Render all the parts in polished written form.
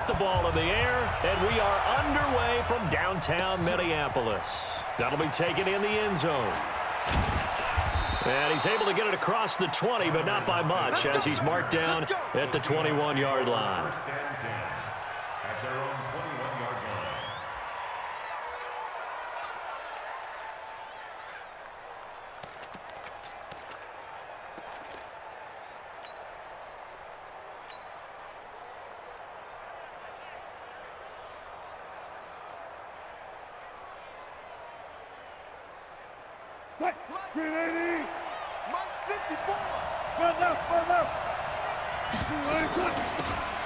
the ball in the air, and we are underway from downtown Minneapolis. That'll be taken in the end zone. And he's able to get it across the 20, but not by much, as he's marked down at the 21-yard line. First and 10 at their own 21-yard line.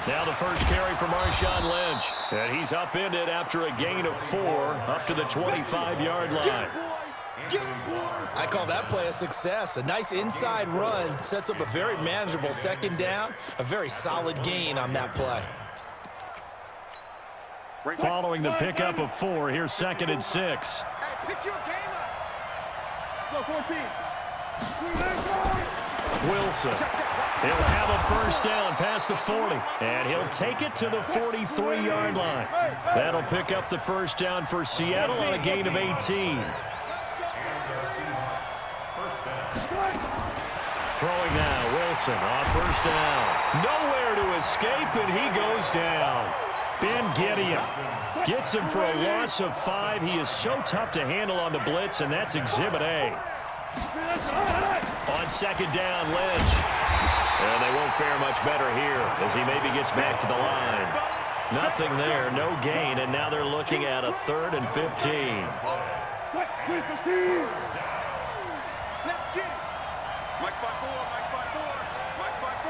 Now the first carry from Marshawn Lynch. And he's upended after a gain of 4 up to the 25-yard line. I call that play a success. A nice inside run sets up a very manageable second down. A very solid gain on that play. Following the pickup of 4, here's 2nd and 6. Hey, pick your game up. Go 14. Wilson. He'll have a first down past the 40, and he'll take it to the 43-yard line. That'll pick up the first down for Seattle on a gain of 18. And the Seahawks, first down. Throwing now, Wilson on first down. Nowhere to escape, and he goes down. Ben Gideon gets him for a loss of 5. He is so tough to handle on the blitz, and that's Exhibit A. On second down, Lynch. And they won't fare much better here as he maybe gets back to the line. Nothing there, no gain, and now they're looking at a 3rd and 15. Let's get it. Mike 5-4, Mike 5-4, Mike 5-4.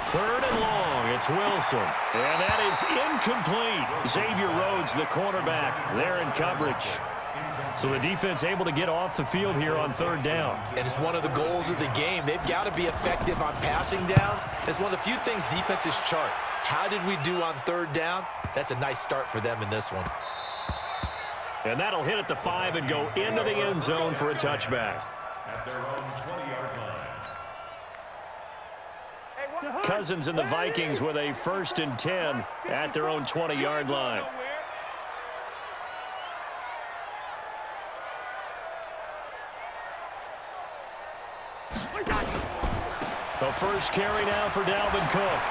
3rd and long, it's Wilson. And that is incomplete. Xavier Rhodes, the cornerback, there in coverage. So the defense able to get off the field here on 3rd down. And it's one of the goals of the game. They've got to be effective on passing downs. It's one of the few things defenses chart. How did we do on 3rd down? That's a nice start for them in this one. And that'll hit at the 5 and go into the end zone for a touchback. At their own 20-yard line. Cousins and the Vikings with a 1st and 10 at their own 20-yard line. The first carry now for Dalvin Cook.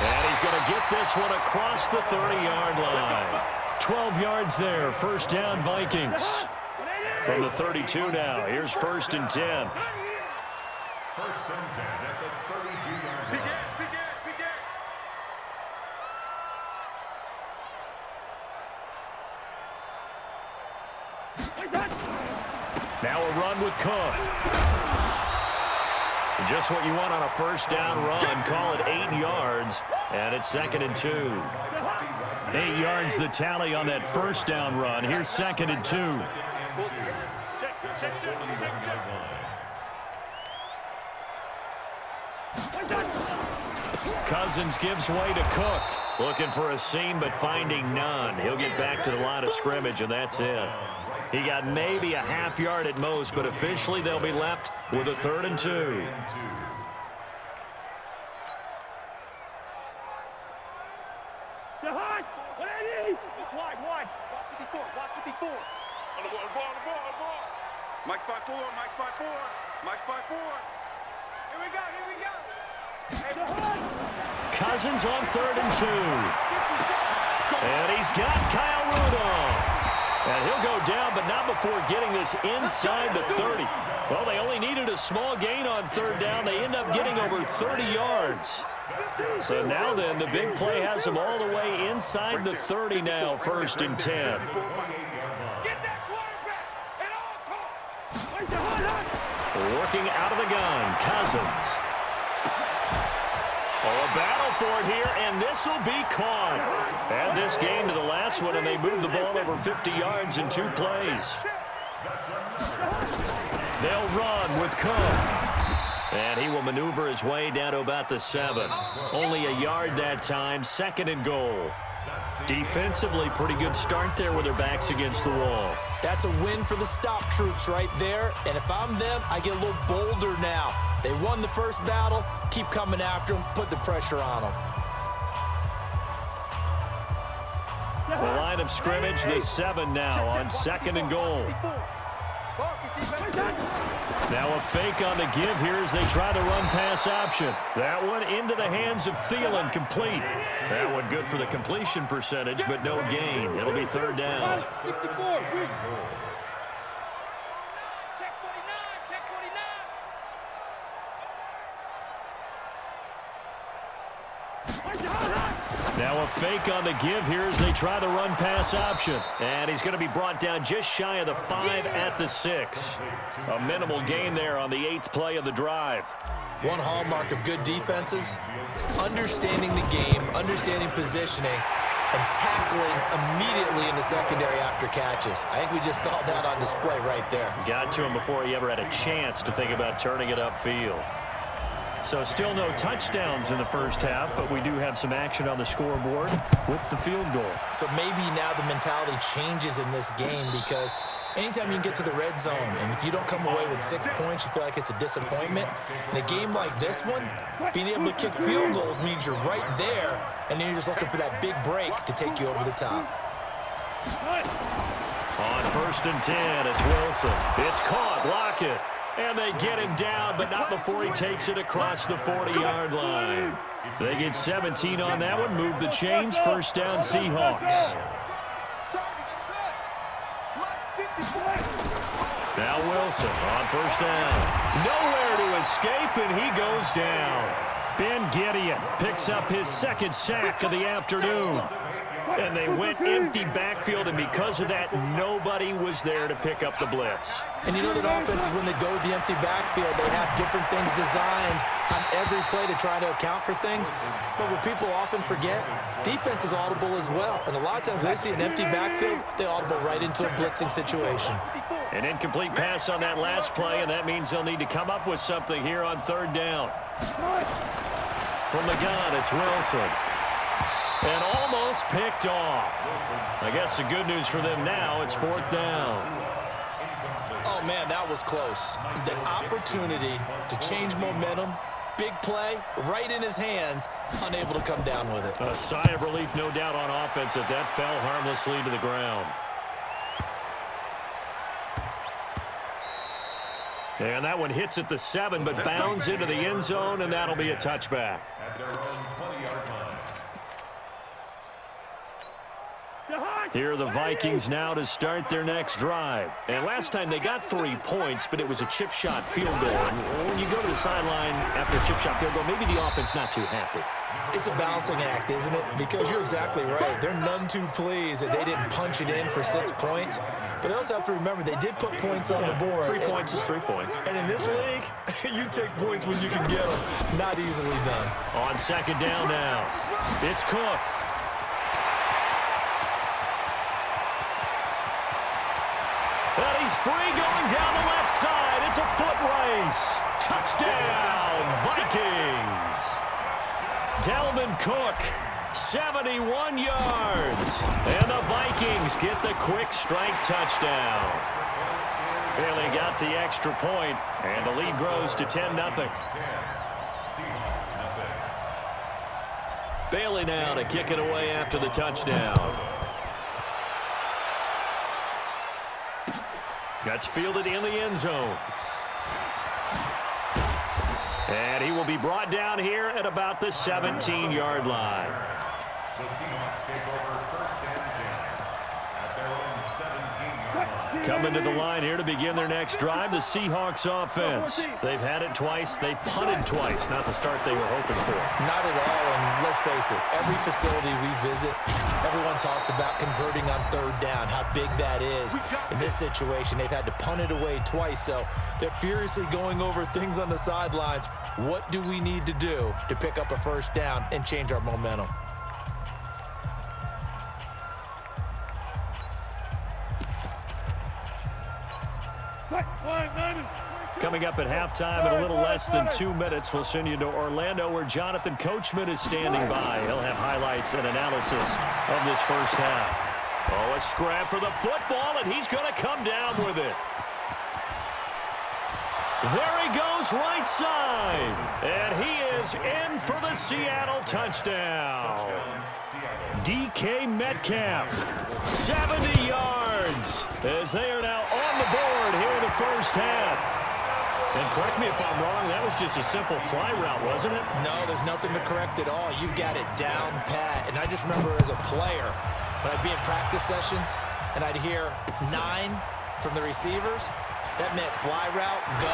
And he's going to get this one across the 30-yard line. 12 yards there, first down Vikings. From the 32 now, here's 1st and 10. First and 10 at the 32-yard line. Now a run with Cook. Just what you want on a first down run. Call it 8 yards, and it's 2nd and 2. 8 yards the tally on that first down run. Here's 2nd and 2. Cousins gives way to Cook. Looking for a seam, but finding none. He'll get back to the line of scrimmage, and that's it. He got maybe a half yard at most, but officially they'll be left with a 3rd and 2. Mike 5-4, Mike 5-4, Mike 5-4. Here we go. Cousins on 3rd and 2. And he's got Kyle Rudolph. And he'll go down, but not before getting this inside the 30. Well, they only needed a small gain on 3rd down. They end up getting over 30 yards. So now then, the big play has them all the way inside the 30 now, 1st and 10. Working out of the gun, Cousins. Oh, a battle for it here, and this will be caught. Add this game to the last one, and they move the ball over 50 yards in 2 plays. They'll run with Cook. And he will maneuver his way down to about the 7. Only a yard that time, 2nd and goal. Defensively, pretty good start there with their backs against the wall. That's a win for the stop troops right there. And if I'm them, I get a little bolder now. They won the first battle. Keep coming after them. Put the pressure on them. The line of scrimmage, the 7 now on 2nd and goal. Now a fake on the give here as they try the run-pass option. That one into the hands of Thielen, complete. That one good for the completion percentage, but no gain. It'll be 3rd down. Now a fake on the give here as they try the run-pass option. And he's going to be brought down just shy of the 5 at the 6. A minimal gain there on the 8th play of the drive. One hallmark of good defenses is understanding the game, understanding positioning, and tackling immediately in the secondary after catches. I think we just saw that on display right there. Got to him before he ever had a chance to think about turning it upfield. So still no touchdowns in the first half, but we do have some action on the scoreboard with the field goal. So maybe now the mentality changes in this game because anytime you can get to the red zone, and if you don't come away with 6 points, you feel like it's a disappointment. In a game like this one, being able to kick field goals means you're right there, and then you're just looking for that big break to take you over the top. On 1st and 10, it's Wilson. It's caught, Lockett. And they get him down, but not before he takes it across the 40-yard line. So they get 17 on that one, move the chains, 1st down Seahawks. Now Wilson on 1st down. Nowhere to escape, and he goes down. Ben Gideon picks up his 2nd sack of the afternoon. And they went empty backfield, and because of that, nobody was there to pick up the blitz. And you know that offenses, when they go with the empty backfield, they have different things designed on every play to try to account for things. But what people often forget, defense is audible as well. And a lot of times when they see an empty backfield, they audible right into a blitzing situation. An incomplete pass on that last play, and that means they'll need to come up with something here on 3rd down. From the gun, it's Wilson. And almost picked off. I guess the good news for them now, it's 4th down. Oh, man, that was close. The opportunity to change momentum, big play, right in his hands, unable to come down with it. A sigh of relief, no doubt, on offense if that fell harmlessly to the ground. And that one hits at the 7, but bounds into the end zone, and that'll be a touchback. At their own 20-yard line. Here are the Vikings now to start their next drive. And last time they got 3 points, but it was a chip shot field goal. And when you go to the sideline after a chip shot field goal, maybe the offense not too happy. It's a balancing act, isn't it? Because you're exactly right. They're none too pleased that they didn't punch it in for 6 points. But they also have to remember they did put points on the board. 3 points is 3 points. And in this league, you take points when you can get them. Not easily done. On 2nd down now, it's Cook. And he's free going down the left side. It's a foot race. Touchdown, Vikings. Dalvin Cook, 71 yards. And the Vikings get the quick strike touchdown. Bailey got the extra point, and the lead grows to 10-0. Bailey now to kick it away after the touchdown. That's fielded in the end zone. And he will be brought down here at about the 17-yard line. The Seahawks take over 1st and 10 at their own 17-yard line. Coming to the line here to begin their next drive, the Seahawks offense. They've had it twice. They've punted twice. Not the start they were hoping for. Not at all, and let's face it, every facility we visit, everyone talks about converting on 3rd down, how big that is. In this situation, they've had to punt it away twice, so they're furiously going over things on the sidelines. What do we need to do to pick up a 1st down and change our momentum? Coming up at halftime in a little less than 2 minutes, we'll send you to Orlando where Jonathan Coachman is standing by. He'll have highlights and analysis of this first half. Oh, a scrap for the football, and he's going to come down with it. There he goes right side. And he is in for the Seattle touchdown. DK Metcalf, 70 yards, as they are now on the board here in the first half. And correct me if I'm wrong, that was just a simple fly route, wasn't it? No, there's nothing to correct at all. You got it down pat. And I just remember as a player, when I'd be in practice sessions and I'd hear 9 from the receivers, that meant fly route, go.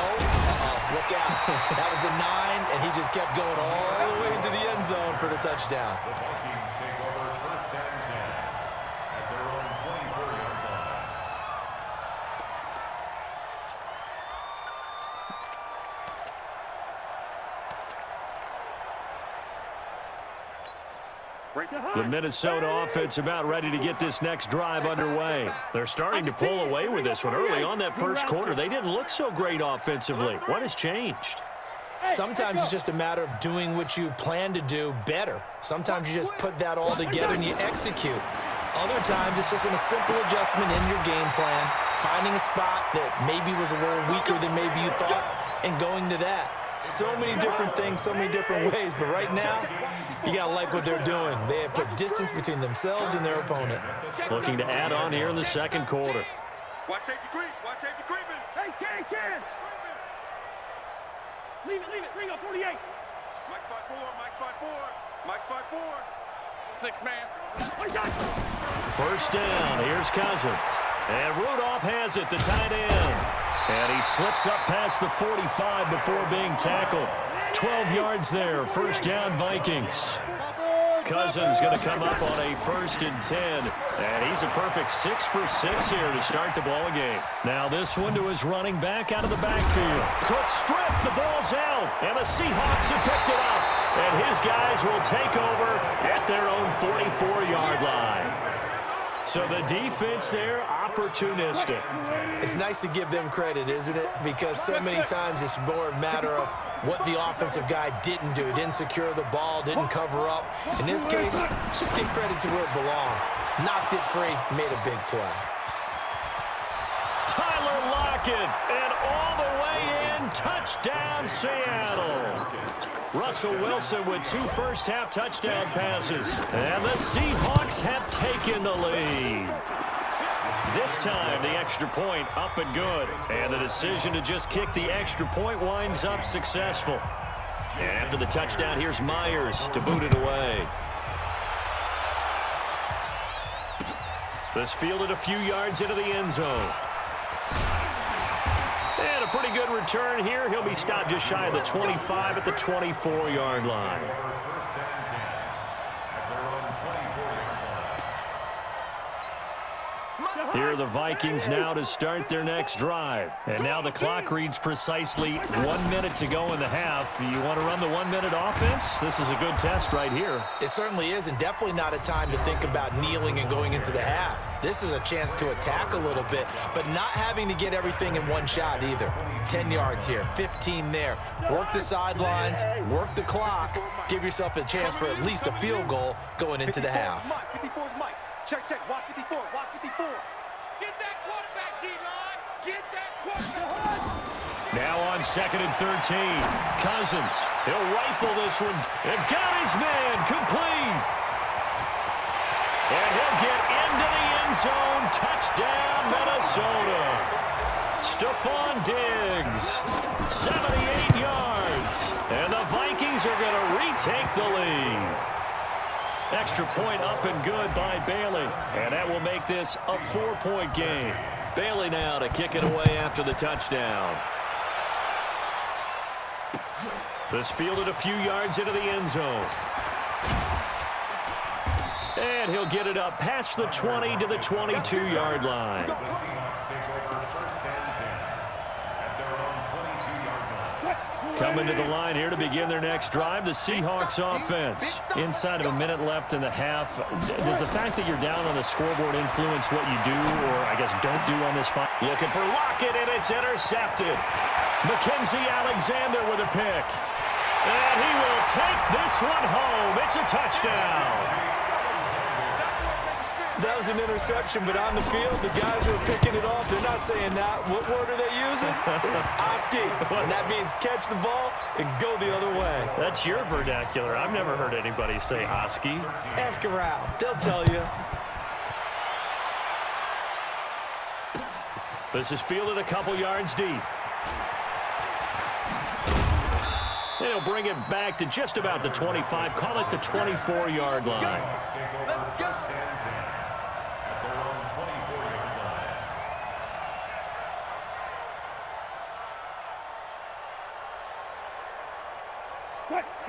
Look out. That was the 9, and he just kept going all the way into the end zone for the touchdown. The Vikings take over first and 10 at their own 24-yard line. The Minnesota offense about ready to get this next drive underway. They're starting to pull away with this one. Early on that first quarter, they didn't look so great offensively. What has changed? Sometimes it's just a matter of doing what you plan to do better. Sometimes you just put that all together and you execute. Other times it's just a simple adjustment in your game plan, finding a spot that maybe was a little weaker than maybe you thought, and going to that. So many different things, so many different ways, but right now, you got to like what they're doing. They have put distance between themselves and their opponent. Looking to add on here in the second quarter. Watch safety creep. Watch safety creeping. Hey, Ken! Leave it, bring up 48. Mike spot 4, Mike spot 4, Mike spot 4. 6 man. First down, here's Cousins. And Rudolph has it, the tight end. And he slips up past the 45 before being tackled. 12 yards there, first down Vikings. Cousins going to come up on a 1st and 10. And he's a perfect 6 for 6 here to start the ball game. Now this one to his running back out of the backfield. Quick strip, the ball's out. And the Seahawks have picked it up. And his guys will take over at their own 44-yard line. So the defense there, opportunistic. It's nice to give them credit, isn't it? Because so many times it's more a matter of what the offensive guy didn't do. Didn't secure the ball, didn't cover up. In this case, let's just give credit to where it belongs. Knocked it free, made a big play. Tyler Lockett, and all the way in, touchdown Seattle. Russell Wilson with 2 first-half touchdown passes. And the Seahawks have taken the lead. This time, the extra point up and good. And the decision to just kick the extra point winds up successful. And after the touchdown, here's Myers to boot it away. This fielded a few yards into the end zone. And a pretty good return here. He'll be stopped just shy of the 25 at the 24-yard line. Here are the Vikings now to start their next drive. And now the clock reads precisely 1 minute to go in the half. You want to run the 1-minute offense? This is a good test right here. It certainly is, and definitely not a time to think about kneeling and going into the half. This is a chance to attack a little bit, but not having to get everything in one shot either. 10 yards here, 15 there. Work the sidelines, work the clock, give yourself a chance for at least a field goal going into the half. 54 is Mike. Check, watch 54, watch 54. Get that quarterback, D-line. Get that quarterback. Now on 2nd and 13. Cousins, he'll rifle this one. And got his man complete. And he'll get into the end zone. Touchdown, Minnesota. Stephon Diggs, 78 yards. And the Vikings are going to retake the lead. Extra point up and good by Bailey. And that will make this a 4-point game. Bailey now to kick it away after the touchdown. This fielded a few yards into the end zone. And he'll get it up past the 20 to the 22-yard line. The Seahawks take over first and 10 at their own 22-yard line. Coming to the line here to begin their next drive, the Seahawks offense. Inside of a minute left in the half, does the fact that you're down on the scoreboard influence what you do, or I guess don't do on this fight? Looking for Lockett, and it's intercepted. Mackenzie Alexander with a pick. And he will take this one home. It's a touchdown. That was an interception, but on the field, the guys who are picking it off, they're not saying that. What word are they using? It's Oski, and that means catch the ball and go the other way. That's your vernacular. I've never heard anybody say Oski. Ask around. They'll tell you. This is fielded a couple yards deep. They'll bring it back to just about the 25. Call it the 24-yard line. Seahawks take over first and 10 at their own 24-yard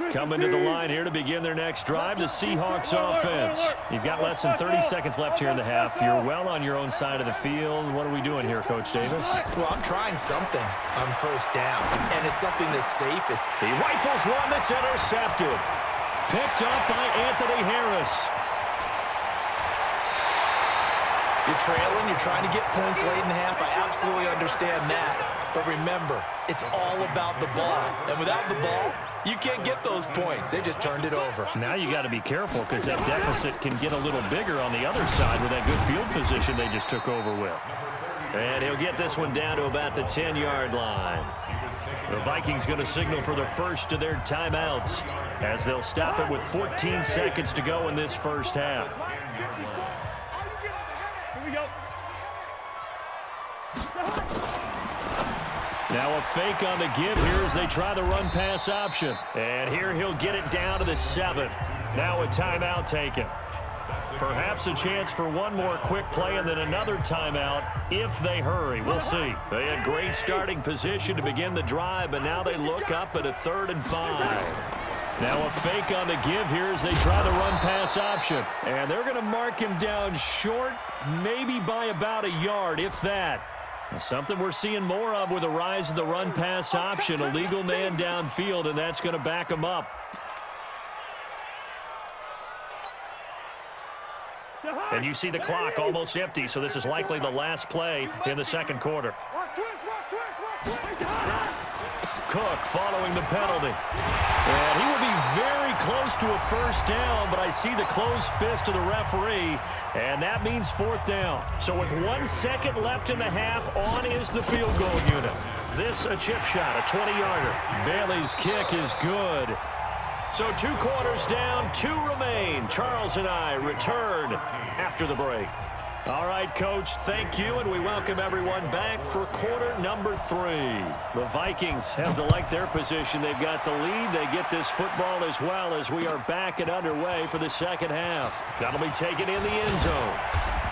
line. Coming to the line here to begin their next drive, the Seahawks offense. You've got less than 30 seconds left here in the half. You're well on your own side of the field. What are we doing here, Coach Davis? Well, I'm trying something on first down, and it's something that's safe. He rifles one that's intercepted. Picked up by Anthony Harris. You're trailing, you're trying to get points late in the half. I absolutely understand that. But remember, it's all about the ball. And without the ball, you can't get those points. They just turned it over. Now you got to be careful because that deficit can get a little bigger on the other side with that good field position they just took over with. And he'll get this one down to about the 10-yard line. The Vikings going to signal for the first of their timeouts as they'll stop it with 14 seconds to go in this first half. Here we go. Now a fake on the give here as they try the run-pass option. And here he'll get it down to the 7. Now a timeout taken. Perhaps a chance for one more quick play and then another timeout if they hurry. We'll see. They had great starting position to begin the drive, but now they look up at a 3rd and 5. Now a fake on the give here as they try the run-pass option. And they're going to mark him down short, maybe by about a yard, if that. Something we're seeing more of with the rise of the run-pass option. A legal man downfield, and that's going to back him up. And you see the clock almost empty, so this is likely the last play in the second quarter. Cook following the penalty. And he will be very close to a first down, but I see the closed fist of the referee, and that means 4th down. So with 1 second left in the half, on is the field goal unit. This a chip shot, a 20-yarder. Bailey's kick is good. So 2 quarters down, 2 remain. Charles and I return after the break. All right, Coach, thank you, and we welcome everyone back for quarter number 3. The Vikings have to like their position. They've got the lead. They get this football as well as we are back and underway for the second half. That'll be taken in the end zone.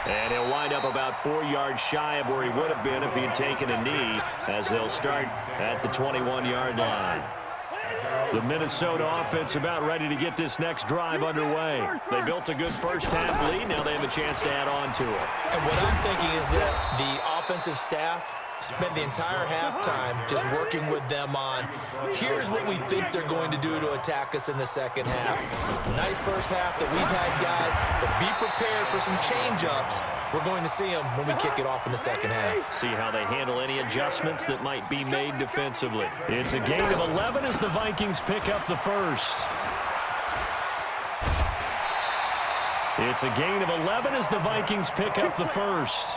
And he'll wind up about 4 yards shy of where he would have been if he had taken a knee as they'll start at the 21-yard line. The Minnesota offense about ready to get this next drive underway. They built a good first-half lead. Now they have a chance to add on to it. And what I'm thinking is that the offensive staff spent the entire halftime just working with them on, here's what we think they're going to do to attack us in the second half. Nice first half that we've had, guys, but be prepared for some change-ups. We're going to see them when we kick it off in the second half. See how they handle any adjustments that might be made defensively. It's a gain of 11 as the Vikings pick up the first. It's a gain of 11 as the Vikings pick up the first.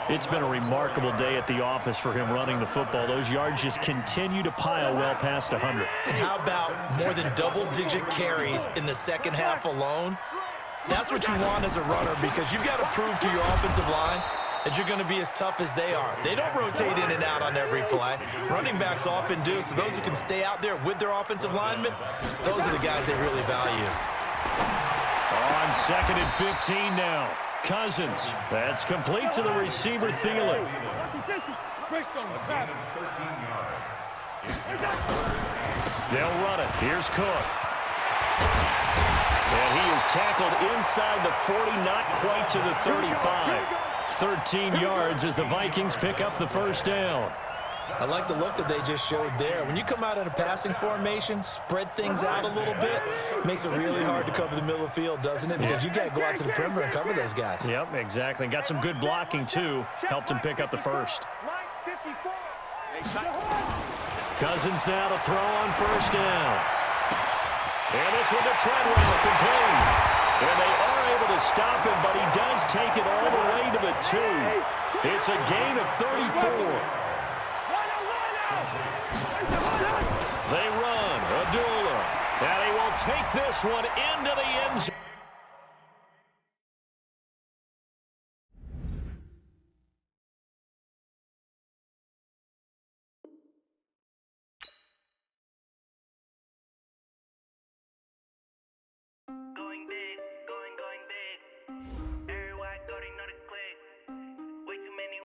It's been a remarkable day at the office for him running the football. Those yards just continue to pile well past 100. And how about more than double-digit carries in the second half alone? That's what you want as a runner because you've got to prove to your offensive line that you're going to be as tough as they are. They don't rotate in and out on every play. Running backs often do, so those who can stay out there with their offensive linemen, those are the guys they really value. On 2nd and 15 now. Cousins. That's complete to the receiver, Thielen. They'll run it. Here's Cook. And he is tackled inside the 40, not quite to the 35. 13 yards as the Vikings pick up the first down. I like the look that they just showed there. When you come out in a passing formation, spread things out a little bit, makes it really hard to cover the middle of the field, doesn't it? Because you got to go out to the perimeter and cover those guys. Yep, exactly. Got some good blocking, too. Helped him pick up the first. Cousins now to throw on first down. And this one to Treadwell, complete. And they are able to stop him, but he does take it all the way to the 2. It's a gain of 34. They run. Abdullah. And he will take this one into the end zone.